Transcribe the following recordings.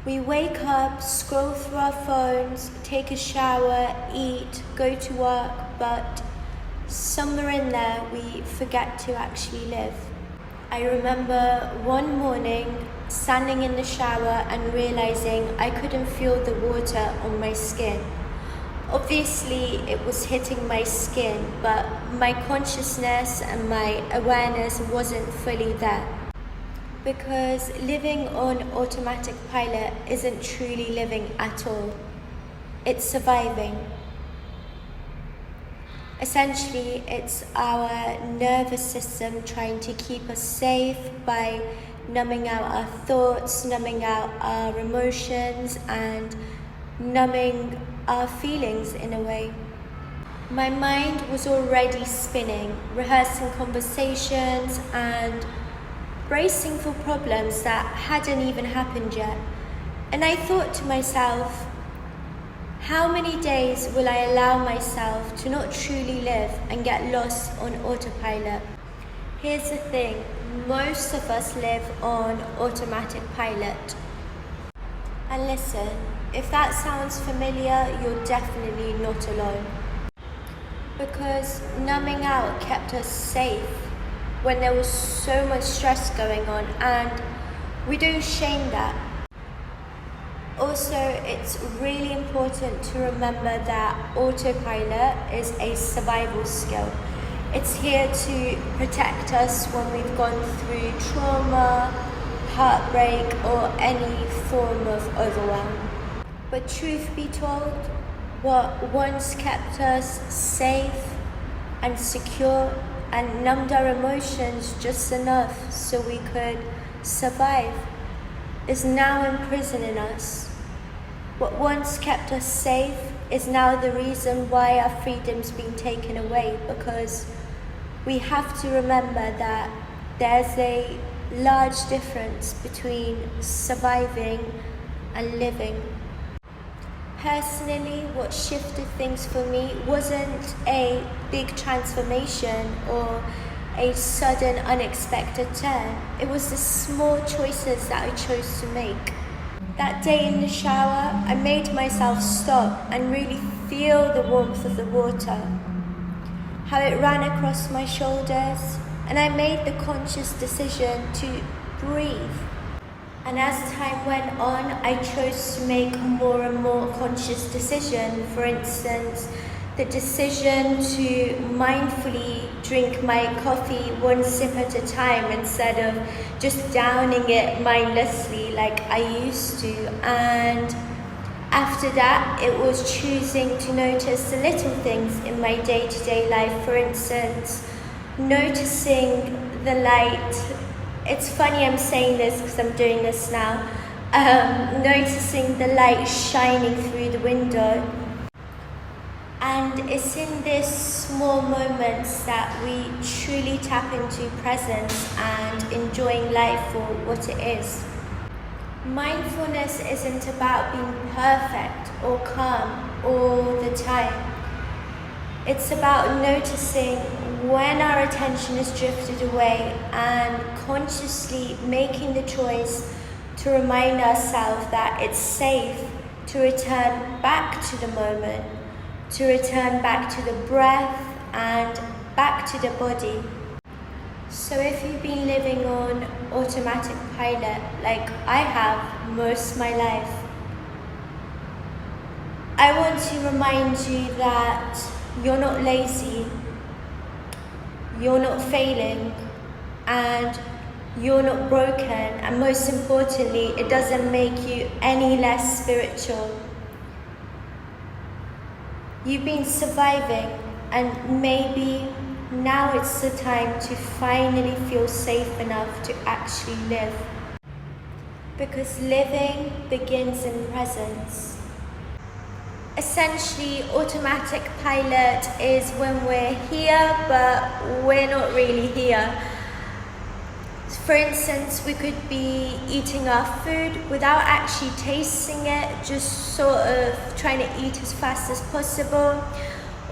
We wake up, scroll through our phones, take a shower, eat, go to work, but somewhere in there we forget to actually live. I remember one morning standing in the shower and realizing I couldn't feel the water on my skin. Obviously it was hitting my skin, but my consciousness and my awareness wasn't fully there. Because living on automatic pilot isn't truly living at all. It's surviving. Essentially, it's our nervous system trying to keep us safe by numbing out our thoughts, numbing out our emotions, and numbing our feelings in a way. My mind was already spinning, rehearsing conversations and bracing for problems that hadn't even happened yet. And I thought to myself, how many days will I allow myself to not truly live and get lost on autopilot? Here's the thing, most of us live on automatic pilot. And listen, if that sounds familiar, you're definitely not alone. Because numbing out kept us safe when there was so much stress going on, and we don't shame that. Also, it's really important to remember that autopilot is a survival skill. It's here to protect us when we've gone through trauma, heartbreak, or any form of overwhelm. But truth be told, what once kept us safe and secure and numbed our emotions just enough so we could survive is now imprisoning us. What once kept us safe is now the reason why our freedom's been taken away, because we have to remember that there's a large difference between surviving and living. Personally, what shifted things for me wasn't a big transformation or a sudden unexpected turn. It was the small choices that I chose to make. That day in the shower, I made myself stop and really feel the warmth of the water, how it ran across my shoulders, and I made the conscious decision to breathe. And as time went on, I chose to make more and more conscious decisions. For instance, the decision to mindfully drink my coffee one sip at a time instead of just downing it mindlessly like I used to. And after that, it was choosing to notice the little things in my day-to-day life. For instance, noticing the light. It's funny I'm saying this because I'm doing this now. Noticing the light shining through the window. And it's in these small moments that we truly tap into presence and enjoying life for what it is. Mindfulness isn't about being perfect or calm all the time. It's about noticing when our attention is drifted away and consciously making the choice to remind ourselves that it's safe to return back to the moment, to return back to the breath and back to the body. So if you've been living on automatic pilot like I have most of my life, I want to remind you that you're not lazy, you're not failing, and you're not broken, and most importantly, it doesn't make you any less spiritual. You've been surviving, and maybe now it's the time to finally feel safe enough to actually live. Because living begins in presence. Essentially, automatic pilot is when we're here, but we're not really here. For instance, we could be eating our food without actually tasting it, just sort of trying to eat as fast as possible.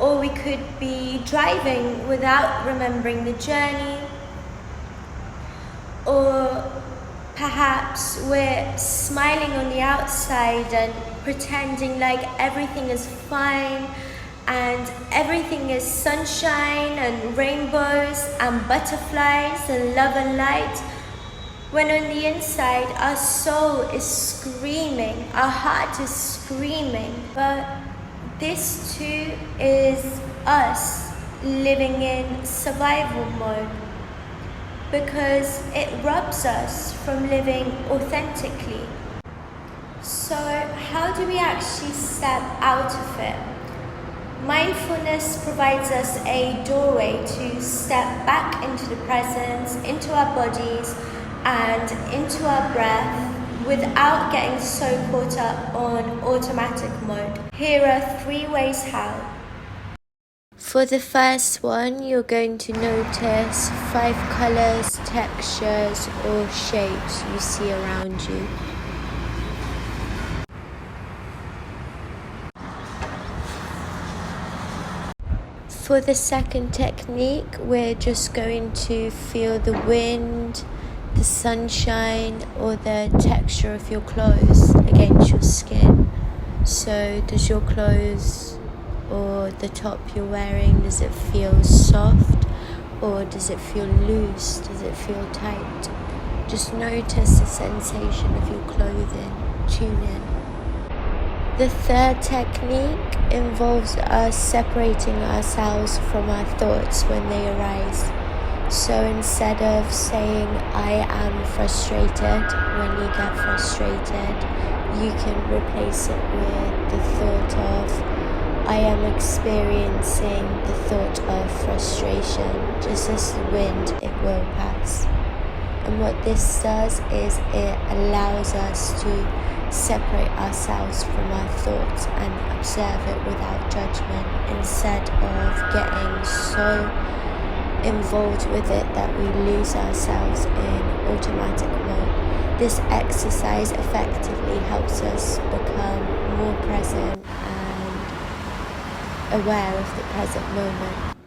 Or we could be driving without remembering the journey. Or Perhaps we're smiling on the outside and pretending like everything is fine and everything is sunshine and rainbows and butterflies and love and light, when on the inside our soul is screaming, our heart is screaming. But this too is us living in survival mode, because it robs us from living authentically. So how do we actually step out of it? Mindfulness provides us a doorway to step back into the presence, into our bodies, and into our breath without getting so caught up on automatic mode. Here are 3 ways how. For the first one, you're going to notice 5 colors, textures, or shapes you see around you. For the second technique, we're just going to feel the wind, the sunshine, or the texture of your clothes against your skin. So does your clothes or the top you're wearing, does it feel soft or does it feel loose? Does it feel tight? Just notice the sensation of your clothing. Tune in. The third technique involves us separating ourselves from our thoughts when they arise. So instead of saying I am frustrated when you get frustrated, you can replace it with the thought of I am experiencing the thought of frustration. Just as the wind, it will pass. And what this does is it allows us to separate ourselves from our thoughts and observe it without judgment, instead of getting so involved with it that we lose ourselves in automatic mode. This exercise effectively helps us become more present and aware of the present moment.